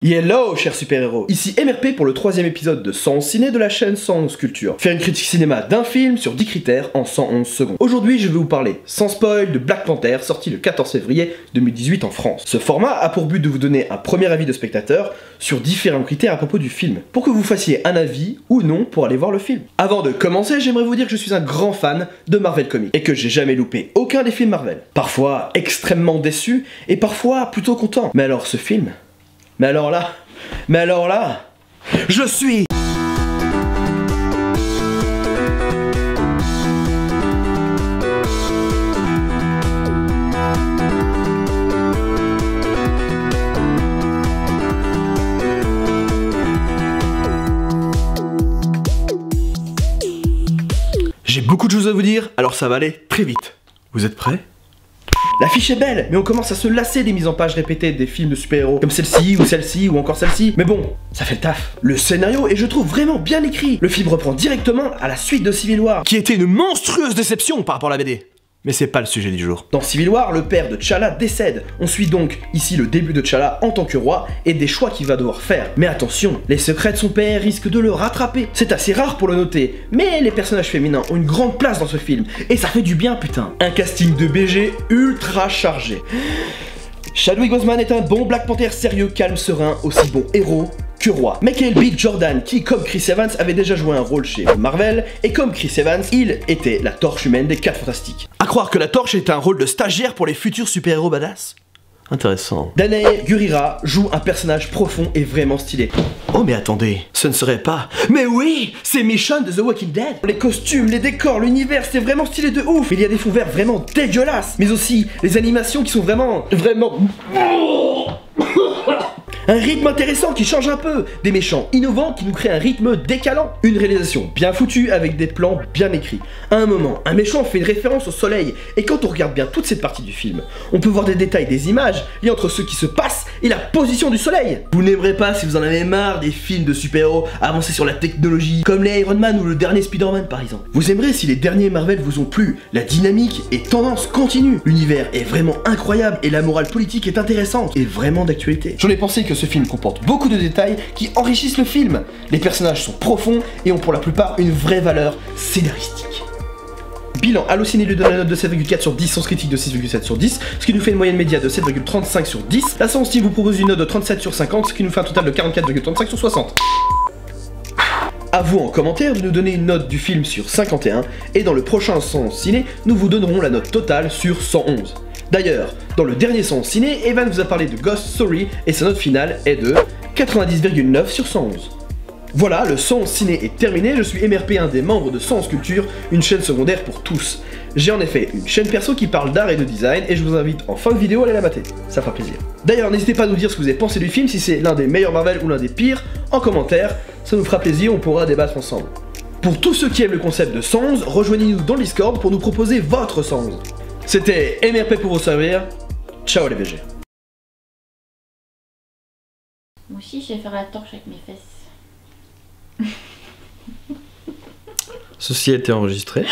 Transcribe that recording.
Hello chers super-héros, ici MRP pour le 3e épisode de 111 ciné de la chaîne 111 Culture. Faire une critique cinéma d'un film sur 10 critères en 111 secondes. Aujourd'hui je vais vous parler, sans spoil, de Black Panther, sorti le 14 février 2018 en France. Ce format a pour but de vous donner un premier avis de spectateur sur différents critères à propos du film, pour que vous fassiez un avis ou non pour aller voir le film. Avant de commencer, j'aimerais vous dire que je suis un grand fan de Marvel Comics, et que j'ai jamais loupé aucun des films Marvel. Parfois extrêmement déçu, et parfois plutôt content. Mais alors ce film... Mais alors là, je suis... J'ai beaucoup de choses à vous dire, alors ça va aller très vite. Vous êtes prêts ? L'affiche est belle, mais on commence à se lasser des mises en page répétées des films de super-héros, comme celle-ci ou encore celle-ci. Mais bon, ça fait le taf. Le scénario est, je trouve, vraiment bien écrit. Le film reprend directement à la suite de Civil War, qui était une monstrueuse déception par rapport à la BD. Mais c'est pas le sujet du jour. Dans Civil War, le père de T'Challa décède. On suit donc ici le début de T'Challa en tant que roi et des choix qu'il va devoir faire. Mais attention, les secrets de son père risquent de le rattraper. C'est assez rare pour le noter, mais les personnages féminins ont une grande place dans ce film. Et ça fait du bien, putain. Un casting de BG ultra chargé. Chadwick Boseman est un bon Black Panther sérieux, calme, serein, aussi bon héros que roi. Michael B. Jordan, qui comme Chris Evans avait déjà joué un rôle chez Marvel, et comme Chris Evans, il était la torche humaine des 4 Fantastiques. À croire que la torche est un rôle de stagiaire pour les futurs super-héros badass. Intéressant. Danai Gurira joue un personnage profond et vraiment stylé. Oh mais attendez, ce ne serait pas... Mais oui, c'est Michonne de The Walking Dead. Les costumes, les décors, l'univers, c'est vraiment stylé de ouf. Il y a des fonds verts vraiment dégueulasses, mais aussi les animations qui sont vraiment... Un rythme intéressant qui change un peu, des méchants innovants qui nous créent un rythme décalant, une réalisation bien foutue avec des plans bien écrits. À un moment, un méchant fait une référence au soleil, et quand on regarde bien toute cette partie du film, on peut voir des détails des images liés entre ce qui se passe et la position du soleil. Vous n'aimerez pas si vous en avez marre des films de super-héros avancés sur la technologie, comme les Iron Man ou le dernier Spider-Man par exemple. Vous aimerez si les derniers Marvel vous ont plu, la dynamique et tendance continue. L'univers est vraiment incroyable et la morale politique est intéressante et vraiment d'actualité. J'en ai pensé que ce film comporte beaucoup de détails qui enrichissent le film. Les personnages sont profonds et ont pour la plupart une vraie valeur scénaristique. Bilan, Allociné lui donne la note de 7,4 sur 10, Sens Critique de 6,7 sur 10, ce qui nous fait une moyenne média de 7,35 sur 10. La Sens Steve vous propose une note de 37 sur 50, ce qui nous fait un total de 44,35 sur 60. A vous en commentaire de nous donner une note du film sur 51, et dans le prochain Sens Ciné, nous vous donnerons la note totale sur 111. D'ailleurs, dans le dernier Sens Ciné, Evan vous a parlé de Ghost Story et sa note finale est de 90,9 sur 111. Voilà, le Sens Ciné est terminé, je suis MRP, un des membres de Sens Culture, une chaîne secondaire pour tous. J'ai en effet une chaîne perso qui parle d'art et de design et je vous invite en fin de vidéo à aller la mater, ça fera plaisir. D'ailleurs, n'hésitez pas à nous dire ce que vous avez pensé du film, si c'est l'un des meilleurs Marvel ou l'un des pires, en commentaire, ça nous fera plaisir, on pourra débattre ensemble. Pour tous ceux qui aiment le concept de 111, rejoignez-nous dans le Discord pour nous proposer votre 111. C'était MRP pour vous servir, ciao les BG. Moi aussi je vais faire la torche avec mes fesses. Ceci a été enregistré.